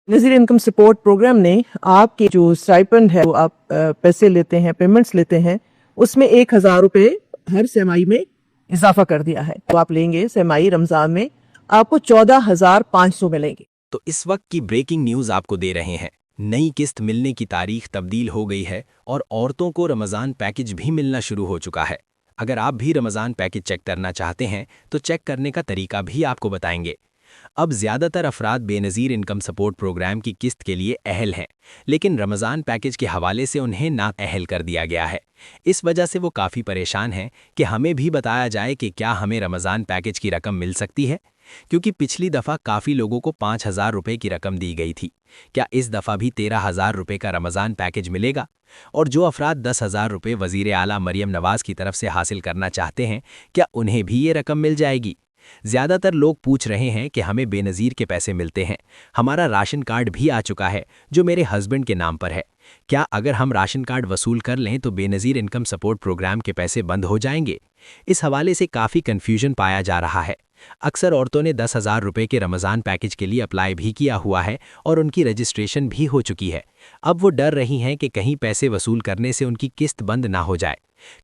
नज़ीर income support programme ने आपके जो स्टाइपेंड है, वो आप पैसे लेते हैं, पेमेंट्स लेते हैं, उसमें 1,000 रुपये हर सेमाई में इजाफा कर दिया है। तो आप लेंगे सेमाई रमजान में आपको 14,500 मिलेंगे। तो इस वक्त की ब्रेकिंग न्यूज़ आपको दे रहे हैं। नई किस्त मिलने की तारीख तब्दील हो गई है और औरतों को रमज़ान पैकेज भी मिलना शुरू हो चुका है। अगर आप भी रमज़ान पैकेज चेक करना चाहते हैं तो चेक करने का तरीका भी आपको बताएंगे। अब ज़्यादातर अफराद बेनज़ीर इनकम सपोर्ट प्रोग्राम की किस्त के लिए अहल हैं, लेकिन रमज़ान पैकेज के हवाले से उन्हें नाअहल कर दिया गया है। इस वजह से वो काफ़ी परेशान हैं कि हमें भी बताया जाए कि क्या हमें रमज़ान पैकेज की रकम मिल सकती है, क्योंकि पिछली दफ़ा काफ़ी लोगों को 5,000 रुपये की रकम दी गई थी। क्या इस दफ़ा भी 13,000 रुपये का रमज़ान पैकेज मिलेगा? और जो अफराद 10,000 रुपये वज़ीर आला मरियम नवाज़ की तरफ से हासिल करना चाहते हैं, क्या उन्हें भी ये रकम मिल जाएगी? ज़्यादातर लोग पूछ रहे हैं कि हमें बेनज़ीर के पैसे मिलते हैं, हमारा राशन कार्ड भी आ चुका है जो मेरे हस्बैंड के नाम पर है। क्या अगर हम राशन कार्ड वसूल कर लें तो बेनज़ीर इनकम सपोर्ट प्रोग्राम के पैसे बंद हो जाएंगे? इस हवाले से काफ़ी कन्फ्यूजन पाया जा रहा है। अक्सर औरतों ने 10,000 रुपये के रमज़ान पैकेज के लिए अप्लाई भी किया हुआ है और उनकी रजिस्ट्रेशन भी हो चुकी है। अब वो डर रही हैं कि कहीं पैसे वसूल करने से उनकी किस्त बंद ना हो जाए।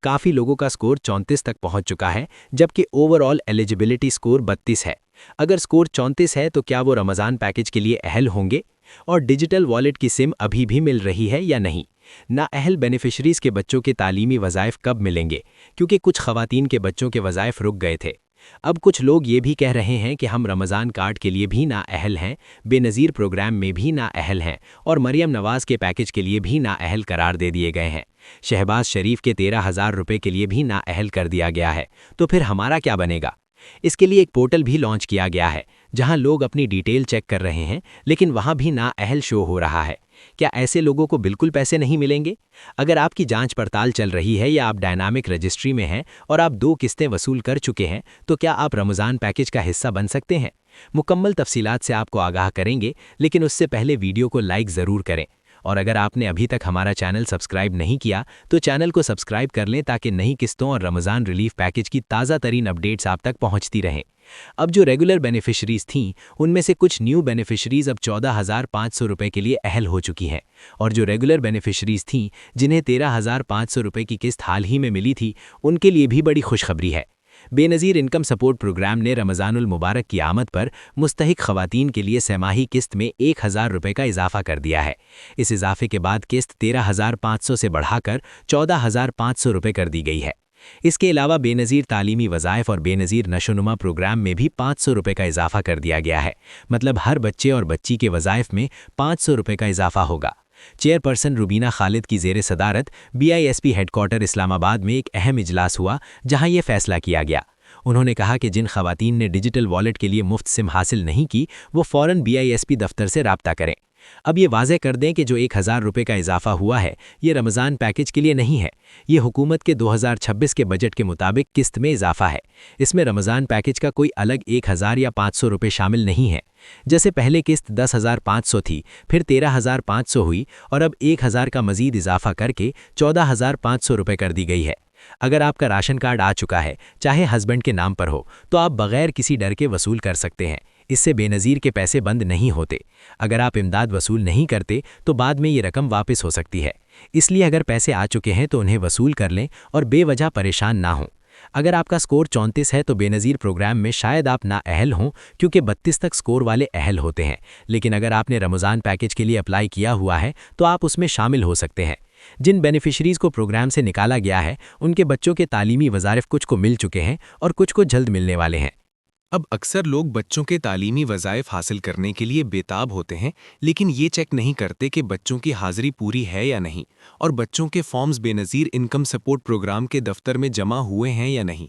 काफ़ी लोगों का स्कोर 34 तक पहुंच चुका है, जबकि ओवरऑल एलिजिबिलिटी स्कोर 32 है। अगर स्कोर 34 है तो क्या वो रमज़ान पैकेज के लिए अहल होंगे? और डिजिटल वॉलेट की सिम अभी भी मिल रही है या नहीं? नाअहल बेनिफिशरीज़ के बच्चों के तालीमी वज़ाइफ कब मिलेंगे? क्योंकि कुछ ख़वातीन के बच्चों के वज़ाइफ रुक गए थे। अब कुछ लोग ये भी कह रहे हैं कि हम रमज़ान कार्ड के लिए भी नाअहल हैं, बेनज़ीर प्रोग्राम में भी नाअहल हैं और मरियम नवाज़ के पैकेज के लिए भी नाअहल करार दे दिए गए हैं। शहबाज शरीफ के 13,000 रुपये के लिए भी नाअहल कर दिया गया है। तो फिर हमारा क्या बनेगा? इसके लिए एक पोर्टल भी लॉन्च किया गया है जहां लोग अपनी डिटेल चेक कर रहे हैं, लेकिन वहां भी नाअहल शो हो रहा है। क्या ऐसे लोगों को बिल्कुल पैसे नहीं मिलेंगे? अगर आपकी जांच पड़ताल चल रही है या आप डायनामिक रजिस्ट्री में हैं और आप 2 किस्तें वसूल कर चुके हैं, तो क्या आप रमज़ान पैकेज का हिस्सा बन सकते हैं? मुकम्मल तफसीलात से आपको आगाह करेंगे, लेकिन उससे पहले वीडियो को लाइक ज़रूर करें। और अगर आपने अभी तक हमारा चैनल सब्सक्राइब नहीं किया तो चैनल को सब्सक्राइब कर लें ताकि नई किस्तों और रमज़ान रिलीफ पैकेज की ताज़ा तरीन अपडेट्स आप तक पहुंचती रहें। अब जो रेगुलर बेनिफिशरीज़ थीं, उनमें से कुछ न्यू बेनिफिशरीज़ अब 14,500 रुपये के लिए अहल हो चुकी हैं, और जो रेगुलर बेनिफिशरीज़ थीं जिन्हें 13,500 रुपये की किस्त हाल ही में मिली थी, उनके लिए भी बड़ी खुशखबरी है। बेनज़ीर इनकम सपोर्ट प्रोग्राम ने रमज़ानुल मुबारक की आमद पर मुस्तहिक ख़वातीन के लिए सेमाही किस्त में 1,000 रुपये का इजाफा कर दिया है। इस इजाफे के बाद किस्त 13,500 से बढ़ाकर 14,500 रुपये कर दी गई है। इसके अलावा बेनज़ीर तालीमी वज़ाइफ और बेनज़ीर नशोनुमा प्रोग्राम में भी 500 रुपये का इजाफा कर दिया गया है। मतलब हर बच्चे और बच्ची के वज़ाइफ में 500 रुपये का इजाफा होगा। चेयरपर्सन रुबीना खालिद की ज़ेर सदारत BISP हेडक्वार्टर इस्लामाबाद में एक अहम इजलास हुआ जहां ये फैसला किया गया। उन्होंने कहा कि जिन ख़वातीन ने डिजिटल वॉलेट के लिए मुफ्त सिम हासिल नहीं की, वो फ़ौरन BISP दफ्तर से राब्ता करें। अब ये वाज़ेह कर दें कि जो 1,000 रुपये का इजाफा हुआ है, ये रमज़ान पैकेज के लिए नहीं है। ये हुकूमत के 2026 के बजट के मुताबिक किस्त में इजाफा है। इसमें रमज़ान पैकेज का कोई अलग 1,000 या 500 रुपये शामिल नहीं है। जैसे पहले किस्त 10,500 थी, फिर 13,500 हुई और अब 1,000 का मज़ीद इजाफा करके 14,500 रुपये कर दी गई है। अगर आपका राशन कार्ड आ चुका है, चाहे हस्बैंड के नाम पर हो, तो आप बग़ैर किसी डर के वसूल कर सकते हैं। इससे बेनज़ीर के पैसे बंद नहीं होते। अगर आप इमदाद वसूल नहीं करते तो बाद में ये रकम वापस हो सकती है। इसलिए अगर पैसे आ चुके हैं तो उन्हें वसूल कर लें और बेवजह परेशान ना हों। अगर आपका स्कोर 34 है तो बेनज़ीर प्रोग्राम में शायद आप नाअहल हों, क्योंकि 32 तक स्कोर वाले अहल होते हैं। लेकिन अगर आपने रमज़ान पैकेज के लिए अप्लाई किया हुआ है तो आप उसमें शामिल हो सकते हैं। जिन बेनिफिशरीज़ को प्रोग्राम से निकाला गया है, उनके बच्चों के तालीमी वज़ाइफ कुछ को मिल चुके हैं और कुछ को जल्द मिलने वाले हैं। अब अक्सर लोग बच्चों के तालीमी वज़ाइफ हासिल करने के लिए बेताब होते हैं, लेकिन ये चेक नहीं करते कि बच्चों की हाज़िरी पूरी है या नहीं, और बच्चों के forms Benazir income support programme के दफ्तर में जमा हुए हैं या नहीं।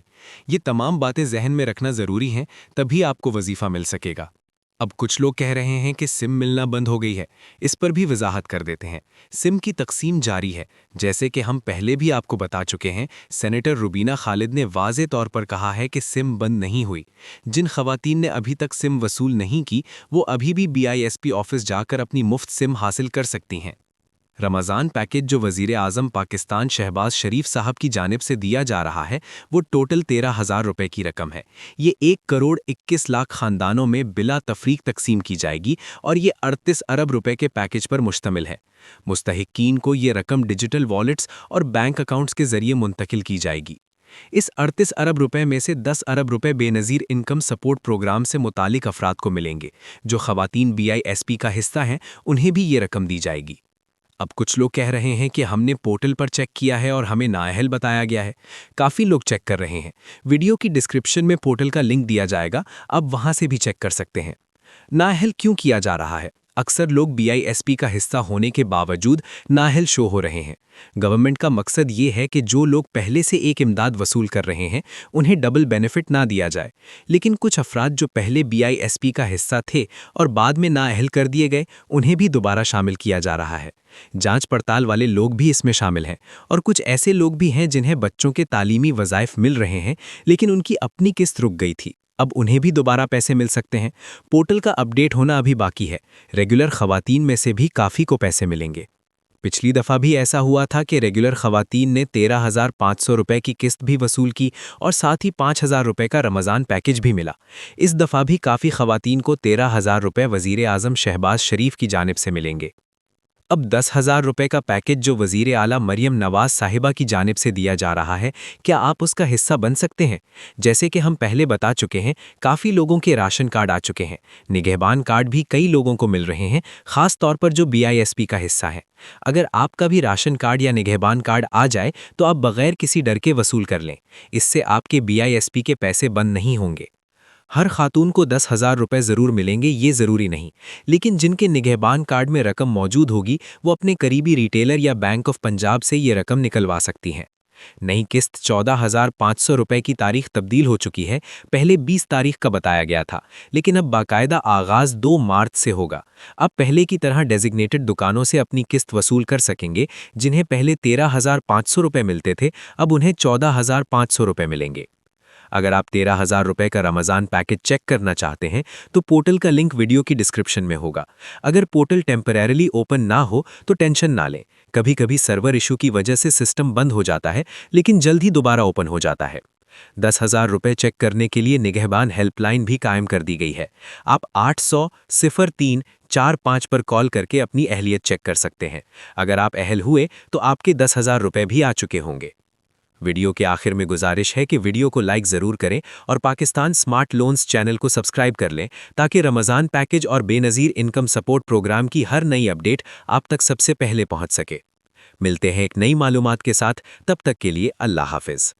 ये तमाम बातें जहन में रखना ज़रूरी हैं, तभी आपको वजीफ़ा मिल सकेगा। अब कुछ लोग कह रहे हैं कि सिम मिलना बंद हो गई है। इस पर भी वजाहत कर देते हैं। सिम की तकसीम जारी है। जैसे कि हम पहले भी आपको बता चुके हैं, सेनेटर रुबीना खालिद ने वाज़े तौर पर कहा है कि सिम बंद नहीं हुई। जिन ख़वातीन ने अभी तक सिम वसूल नहीं की, वो अभी भी BISP ऑफिस जाकर अपनी मुफ्त सिम हासिल कर सकती हैं। रमज़ान पैकेज जो वज़ीर आज़म पाकिस्तान शहबाज शरीफ साहब की जानिब से दिया जा रहा है वो टोटल 13,000 रुपए की रकम है। ये 1,21,00,000 ख़ानदानों में बिला तफरीक तकसीम की जाएगी और ये 38 अरब रुपए के पैकेज पर मुश्तमिल है। मुस्तहिकीन को ये रकम डिजिटल वॉलेट्स और बैंक अकाउंट्स के ज़रिए मुंतकिल की जाएगी। इस 38 अरब रुपए में से 10 अरब रुपए बेनज़ीर इनकम सपोर्ट प्रोग्राम से मुतालिक अफराद को मिलेंगे। जो ख़वातीन BISP का हिस्सा हैं उन्हें भी ये रकम दी जाएगी। अब कुछ लोग कह रहे हैं कि हमने पोर्टल पर चेक किया है और हमें नाअहल बताया गया है। काफ़ी लोग चेक कर रहे हैं। वीडियो की डिस्क्रिप्शन में पोर्टल का लिंक दिया जाएगा, आप वहां से भी चेक कर सकते हैं। नाअहल क्यों किया जा रहा है? अक्सर लोग BISP का हिस्सा होने के बावजूद नाअहल शो हो रहे हैं। गवर्नमेंट का मकसद ये है कि जो लोग पहले से एक इमदाद वसूल कर रहे हैं उन्हें डबल बेनिफिट ना दिया जाए, लेकिन कुछ अफराद जो पहले BISP का हिस्सा थे और बाद में नाअहल कर दिए गए उन्हें भी दोबारा शामिल किया जा रहा है। जांच पड़ताल वाले लोग भी इसमें शामिल हैं और कुछ ऐसे लोग भी हैं जिन्हें बच्चों के तालीमी वज़ाइफ मिल रहे हैं लेकिन उनकी अपनी किस्त रुक गई थी, अब उन्हें भी दोबारा पैसे मिल सकते हैं। पोर्टल का अपडेट होना अभी बाकी है। रेगुलर खवातीन में से भी काफ़ी को पैसे मिलेंगे। पिछली दफ़ा भी ऐसा हुआ था कि रेगुलर खवातीन ने 13,500 रुपए की किस्त भी वसूल की और साथ ही 5,000 रुपए का रमज़ान पैकेज भी मिला। इस दफ़ा भी काफ़ी खवातीन को 13,000 रुपए वज़ीर आज़म शहबाज शरीफ की जानिब से मिलेंगे। अब 10,000 रुपए का पैकेज जो वज़ीर आला मरियम नवाज साहिबा की जानिब से दिया जा रहा है, क्या आप उसका हिस्सा बन सकते हैं? जैसे कि हम पहले बता चुके हैं, काफ़ी लोगों के राशन कार्ड आ चुके हैं। निगहबान कार्ड भी कई लोगों को मिल रहे हैं, ख़ास तौर पर जो BISP का हिस्सा है। अगर आपका भी राशन कार्ड या निगहबान कार्ड आ जाए तो आप बग़ैर किसी डर के वसूल कर लें। इससे आपके BISP के पैसे बंद नहीं होंगे। हर खातून को 10,000 रुपए ज़रूर मिलेंगे ये ज़रूरी नहीं, लेकिन जिनके निगहबान कार्ड में रकम मौजूद होगी वो अपने करीबी रिटेलर या बैंक ऑफ पंजाब से ये रकम निकलवा सकती हैं। नई किस्त 14,500 रुपए की तारीख तब्दील हो चुकी है। पहले 20 तारीख का बताया गया था, लेकिन अब बाकायदा आगाज़ 2 मार्च से होगा। अब पहले की तरह डेजिग्नेटेड दुकानों से अपनी किस्त वसूल कर सकेंगे। जिन्हें पहले 13,500 रुपए मिलते थे अब उन्हें 14,500 रुपए मिलेंगे। अगर आप 13,000 रुपए का रमज़ान पैकेज चेक करना चाहते हैं तो पोर्टल का लिंक वीडियो की डिस्क्रिप्शन में होगा। अगर पोर्टल टेम्परेरली ओपन ना हो तो टेंशन ना लें, कभी कभी सर्वर इशू की वजह से सिस्टम बंद हो जाता है, लेकिन जल्द ही दोबारा ओपन हो जाता है। 10,000 रुपए चेक करने के लिए निगहबान हेल्पलाइन भी कायम कर दी गई है। आप 800-03-45 पर कॉल करके अपनी अहलियत चेक कर सकते हैं। अगर आप अहल हुए तो आपके 10,000 रुपए भी आ चुके होंगे। वीडियो के आखिर में गुजारिश है कि वीडियो को लाइक ज़रूर करें और पाकिस्तान स्मार्ट लोन्स चैनल को सब्सक्राइब कर लें ताकि रमज़ान पैकेज और बेनज़ीर इनकम सपोर्ट प्रोग्राम की हर नई अपडेट आप तक सबसे पहले पहुंच सके। मिलते हैं एक नई मालूमात के साथ, तब तक के लिए अल्लाह हाफ़िज़।